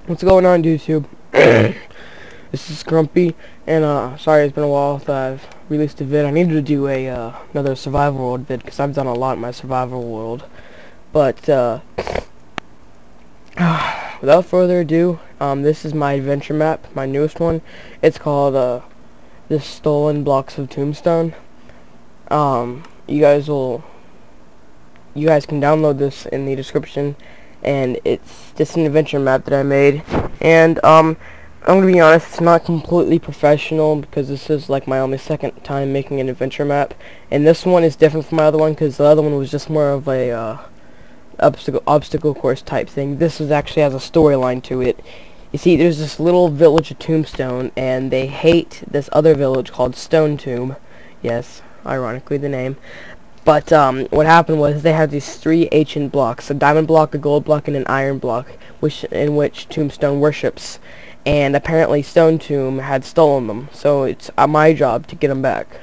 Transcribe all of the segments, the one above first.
What's going on, YouTube? This is Grumpy, and sorry it's been a while that I've released a vid. I needed to do a another survival world vid because I've done a lot in my survival world. But without further ado, this is my adventure map, my newest one. It's called the Stolen Blocks of Tombstone. You guys can download this in the description, and it's just an adventure map that I made. And I'm gonna be honest, it's not completely professional because this is like my only second time making an adventure map, and this one is different from my other one because the other one was just more of a obstacle course type thing. This is actually has a storyline to it. You see, there's this little village of Tombstone, and they hate this other village called Stone Tomb. Yes, ironically the name. But what happened was they had these three ancient blocks: a diamond block, a gold block, and an iron block, in which Tombstone worships. And apparently Stone Tomb had stolen them, so it's my job to get them back.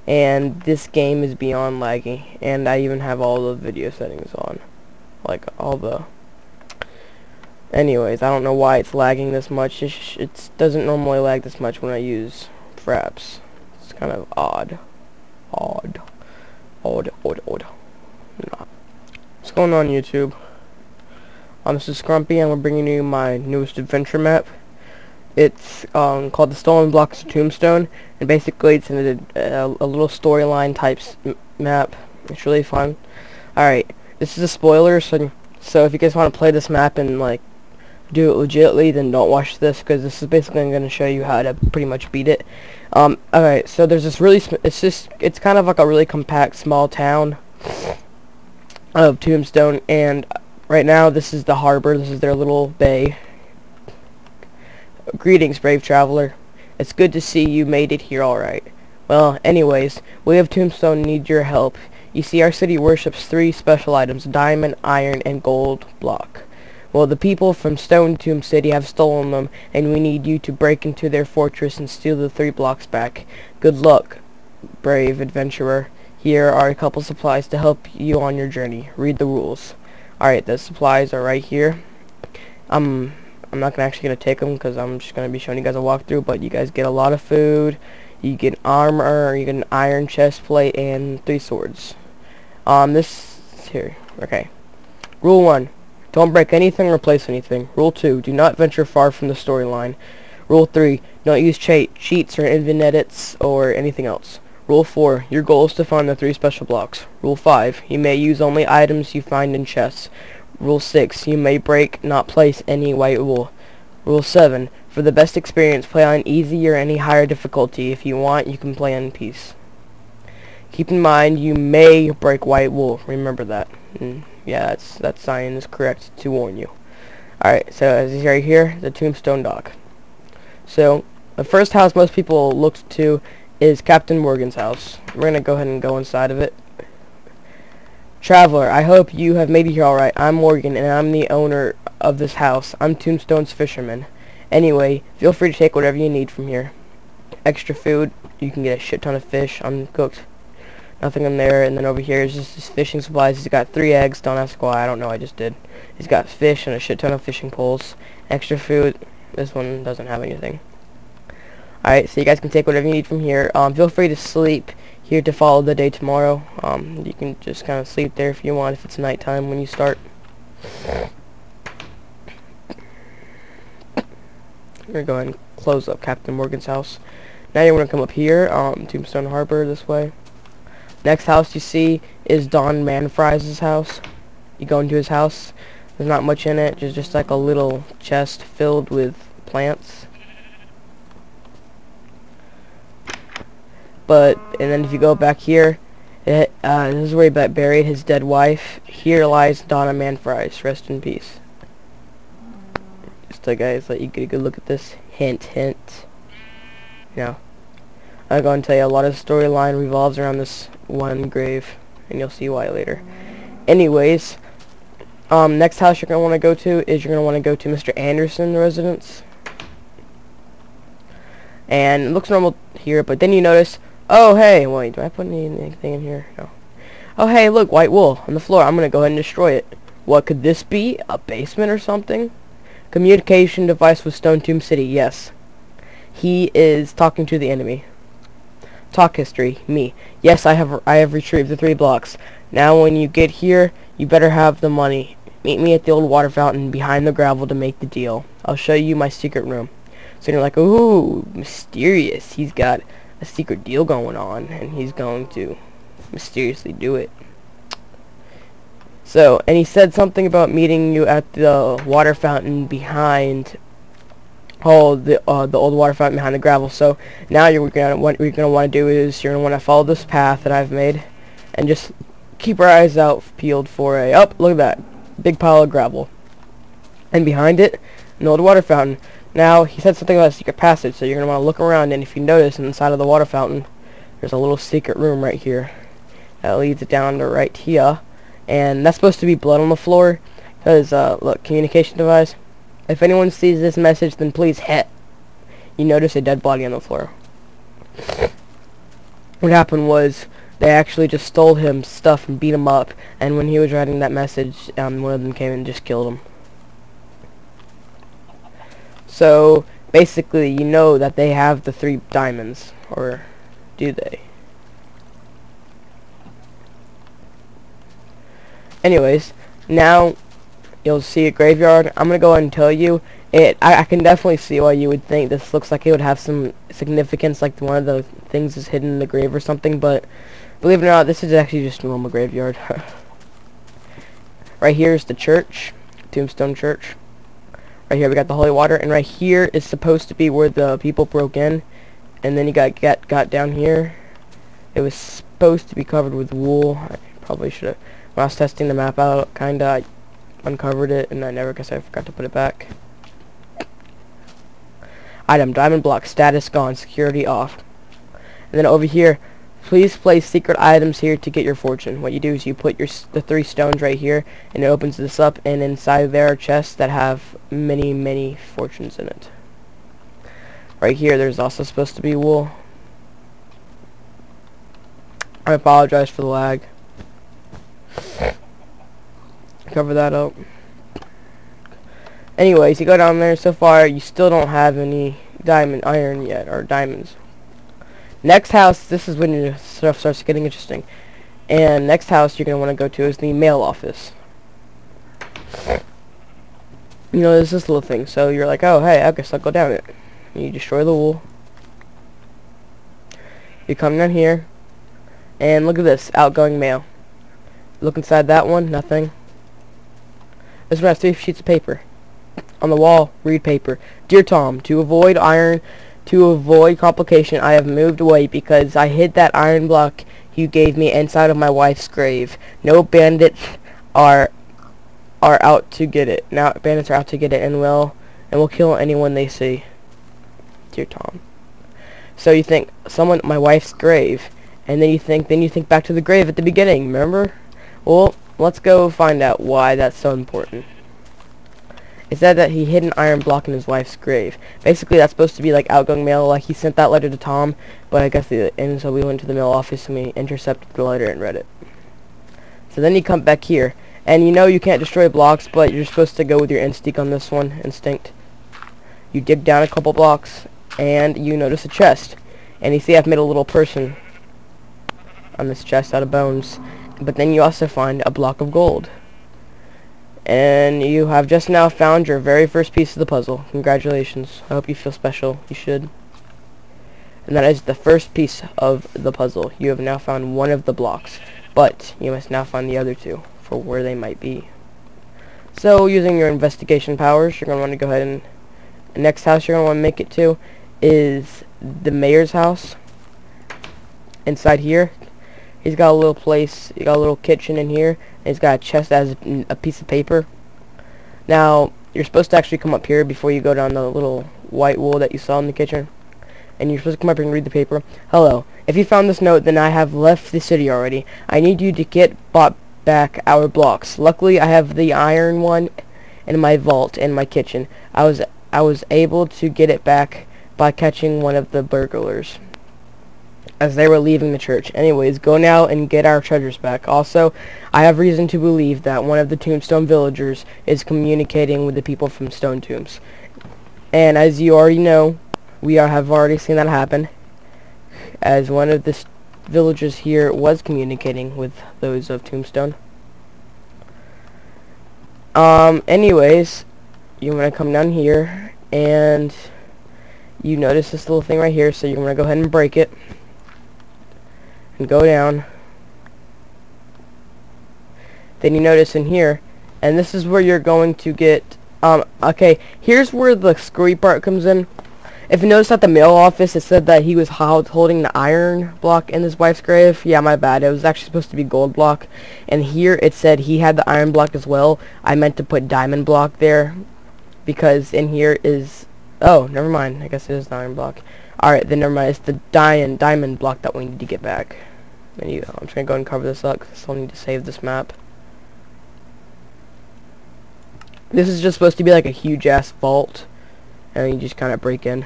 And this game is beyond laggy, and I even have all the video settings on, like all the. Anyways, I don't know why it's lagging this much. It doesn't normally lag this much when I use fraps. It's kind of odd. Odd. Nah. What's going on, YouTube? This is Grumpy, and we're bringing you my newest adventure map. It's called the Stolen Blocks of Tombstone, and basically it's in a little storyline type map. It's really fun. Alright, this is a spoiler, so if you guys want to play this map and like do it legitly, then don't watch this, because this is basically going to show you how to pretty much beat it. Alright, so there's this really, it's kind of like a really compact small town of Tombstone, and right now this is the harbor. This is their little bay. Greetings, brave traveler. It's good to see you made it here alright. Well, anyways, we of Tombstone need your help. You see, our city worships three special items: diamond, iron, and gold block. Well, the people from Stone Tomb City have stolen them, and we need you to break into their fortress and steal the three blocks back. Good luck, brave adventurer. Here are a couple supplies to help you on your journey. Read the rules. Alright, the supplies are right here. I'm not actually going to take them because I'm just going to be showing you guys a walkthrough, but you guys get a lot of food. You get armor, you get an iron chest plate, and 3 swords. Here. Okay. Rule 1. Don't break anything or replace anything. Rule 2. Do not venture far from the storyline. Rule 3. Don't use cheats or invent edits or anything else. Rule 4. Your goal is to find the 3 special blocks. Rule 5. You may use only items you find in chests. Rule 6. You may break, not place, any white wool. Rule 7. For the best experience, play on easy or any higher difficulty. If you want, you can play on peace. Keep in mind, you may break white wool. Remember that. Yeah, that sign is correct to warn you. Alright, so as you see right here, the Tombstone dock. So, the first house most people look to is Captain Morgan's house. We're going to go ahead and go inside of it. Traveler, I hope you have made it here alright. I'm Morgan, and I'm the owner of this house. I'm Tombstone's fisherman. Anyway, feel free to take whatever you need from here. Extra food, you can get a shit ton of fish, uncooked. Nothing in there, and then over here is just his fishing supplies. He's got 3 eggs, don't ask why, I don't know, I just did. He's got fish and a shit ton of fishing poles. Extra food, this one doesn't have anything. Alright, so you guys can take whatever you need from here. Feel free to sleep here to follow the day tomorrow. You can just kind of sleep there if you want, if it's nighttime when you start. We're going to go ahead and close up Captain Morgan's house. Now you're going to come up here, Tombstone Harbor this way. Next house you see is Don Manfry's house. You go into his house. There's not much in it, just like a little chest filled with plants. And then if you go back here, this is where he buried his dead wife. Here lies Donna Manfry's. Rest in peace. Just so guys, let you get a good look at this. Hint, hint. Now, I'm going to tell you a lot of the storyline revolves around this one grave, and you'll see why later. Anyways, next house you're going to want to go to is you're going to want to go to Mr. Anderson's residence. And it looks normal here, but then you notice, oh hey, wait, do I put anything in here? No. Oh hey, look, white wool on the floor. I'm going to go ahead and destroy it. What could this be? A basement or something? Communication device with Stone Tomb City. Yes. He is talking to the enemy. Talk history. Me. Yes, I have retrieved the 3 blocks. Now when you get here, you better have the money. Meet me at the old water fountain behind the gravel to make the deal. I'll show you my secret room. So you're like, ooh, mysterious. He's got a secret deal going on, and he's going to mysteriously do it. So, and he said something about meeting you at the water fountain behind, the old water fountain behind the gravel. So now what you're gonna want to do is you're gonna want to follow this path that I've made, and just keep our eyes out peeled for a look at that big pile of gravel, and behind it an old water fountain. Now he said something about a secret passage, so you're gonna want to look around, and if you notice inside of the water fountain there's a little secret room right here that leads down to right here, and that's supposed to be blood on the floor because look, communication device. If anyone sees this message, then please hit. You notice a dead body on the floor. What happened was they actually just stole him stuff and beat him up, and when he was writing that message, one of them came and just killed him. So basically, you know that they have the 3 diamonds, or do they? Anyways, now you'll see a graveyard. I'm gonna go ahead and tell you it. I can definitely see why you would think this looks like it would have some significance, like one of the things is hidden in the grave or something, but believe it or not, this is actually just a normal graveyard. Right here is the church, Tombstone Church. Right here we got the holy water, and right here is supposed to be where the people broke in, and then you got down here. It was supposed to be covered with wool. I probably should have, when I was testing the map out, kinda I uncovered it, and I forgot to put it back. Item, diamond block, status gone, security off. And then over here, please place secret items here to get your fortune. What you do is you put the 3 stones right here, and it opens this up, and inside there are chests that have many, many fortunes in it. Right here, there's also supposed to be wool. I apologize for the lag. Cover that up. Anyways, you go down there. So far, you still don't have any iron yet, or diamonds. Next house, this is when your stuff starts getting interesting. And next house you're going to want to go to is the mail office. You know, there's this little thing. So you're like, oh, hey, I guess I'll go down it. And you destroy the wool. You come down here. And look at this, outgoing mail. Look inside that one, nothing. This one has 3 sheets of paper. On the wall, read paper. Dear Tom, to avoid complication, I have moved away because I hid that iron block you gave me inside of my wife's grave. No bandits are out to get it. Now bandits are out to get it, and will kill anyone they see. Dear Tom. So you think my wife's grave, and then you think back to the grave at the beginning, remember? Well, let's go find out why that's so important. It said that he hid an iron block in his wife's grave. Basically, that's supposed to be like outgoing mail, like he sent that letter to Tom, but I guess and so we went to the mail office and we intercepted the letter and read it. So then you come back here, and you know you can't destroy blocks, but you're supposed to go with your instinct on this one, instinct. You dig down a couple blocks, and you notice a chest, and you see I've made a little person on this chest out of bones, but then you also find a block of gold. And you have just now found your very first piece of the puzzle. Congratulations. I hope you feel special. You should. And that is the first piece of the puzzle. You have now found one of the blocks, but you must now find the other 2 for where they might be. So, using your investigation powers, you're going to want to go ahead and the next house you're going to want to make it to is the mayor's house. Inside here, he's got a little place, he got a little kitchen in here, and he's got a chest that has a piece of paper. Now, you're supposed to actually come up here before you go down the little white wool that you saw in the kitchen. And you're supposed to come up here and read the paper. Hello, if you found this note, then I have left the city already. I need you to bought back our blocks. Luckily, I have the iron one in my vault in my kitchen. I was able to get it back by catching one of the burglars. as they were leaving the church. Anyways, go now and get our treasures back. Also, I have reason to believe that one of the Tombstone villagers is communicating with the people from Stone Tombs. And as you already know, have already seen that happen, as one of the villagers here was communicating with those of Tombstone. Anyways, you want to come down here, and you notice this little thing right here, so you want to go ahead and break it, and go down. Then you notice in here, and this is where you're going to get, okay, here's where the screwy part comes in. If you notice at the mail office, it said that he was holding the iron block in his wife's grave. Yeah, my bad. It was actually supposed to be gold block. And here it said he had the iron block as well. I meant to put diamond block there, because in here is... Oh, never mind. I guess it is the iron block. Alright, then never mind. It's the diamond block that we need to get back. And I'm just going to go and cover this up, because I still need to save this map. This is just supposed to be like a huge-ass vault. And you just kind of break in.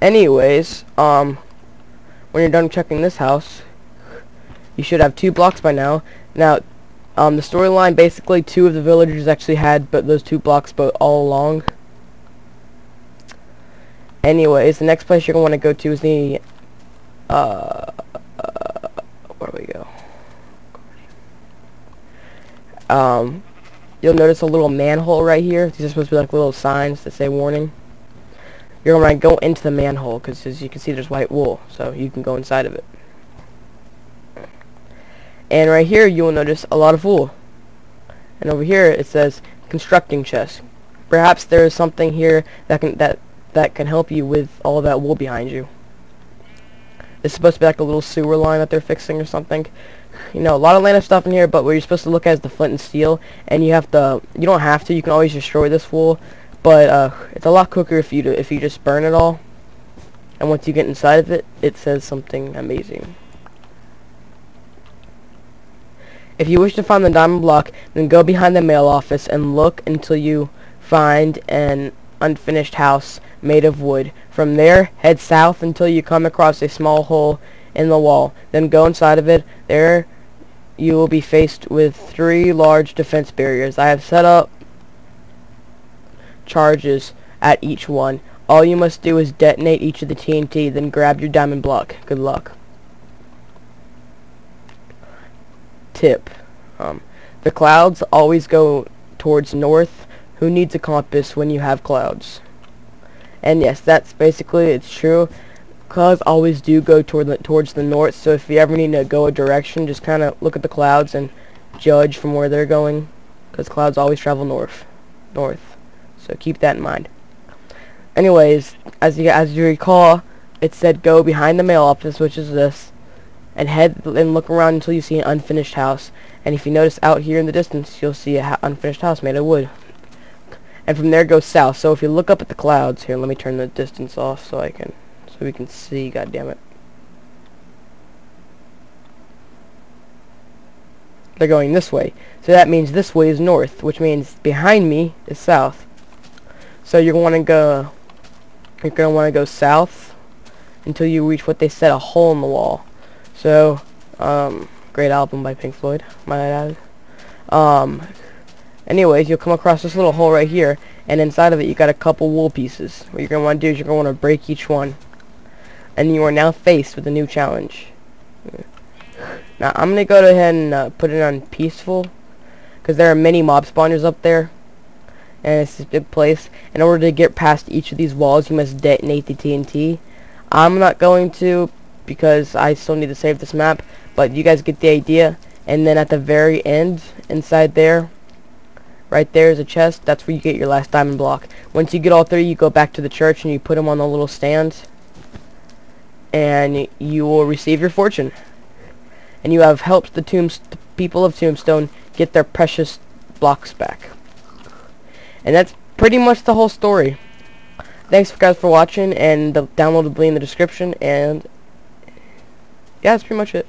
Anyways, when you're done checking this house, you should have 2 blocks by now. Now, the storyline, basically 2 of the villagers actually had those 2 blocks all along. Anyways, the next place you're going to want to go to is the, where do we go? You'll notice a little manhole right here. These are supposed to be like little signs that say warning. You're going to go into the manhole, because as you can see there's white wool, so you can go inside of it. And right here you will notice a lot of wool. And over here it says constructing chest. Perhaps there is something here that can help you with all that wool behind you. This is supposed to be like a little sewer line that they're fixing or something. You know, a lot of random stuff in here, but what you're supposed to look at is the flint and steel, and you don't have to, you can always destroy this wool, but it's a lot quicker if you just burn it all. And once you get inside of it, it says something amazing. If you wish to find the diamond block, then go behind the mail office and look until you find an unfinished house made of wood. From there, head south until you come across a small hole in the wall. Then go inside of it. There you will be faced with 3 large defense barriers. I have set up charges at each one. All you must do is detonate each of the TNT, then grab your diamond block. Good luck. Tip. The clouds always go towards north. Who needs a compass when you have clouds? And yes, that's basically, it's true. Clouds always do go towards the north, so if you ever need to go a direction, just kind of look at the clouds and judge from where they're going, because clouds always travel north. So keep that in mind. Anyways, as you recall, it said go behind the mail office, which is this, and head and look around until you see an unfinished house. And if you notice out here in the distance, you'll see an unfinished house made of wood. And from there go south. So if you look up at the clouds here, let me turn the distance off so we can see. God damn it! They're going this way, so that means this way is north, which means behind me is south. So you're going to want to go south until you reach what they said, a hole in the wall. So, great album by Pink Floyd, might add. Anyways, you'll come across this little hole right here, and inside of it you got a couple wool pieces. What you're going to want to do is you're going to want to break each one. And you are now faced with a new challenge. Now, I'm going to go ahead and put it on peaceful, because there are many mob spawners up there. And it's this big place. In order to get past each of these walls, you must detonate the TNT. I'm not going to, because I still need to save this map, but you guys get the idea. And then at the very end, inside there, right there is a chest. That's where you get your last diamond block. Once you get all 3, you go back to the church and you put them on the little stands, and you will receive your fortune. And you have helped the people of Tombstone get their precious blocks back. And that's pretty much the whole story. Thanks guys for watching, and the download will be in the description, and yeah, that's pretty much it.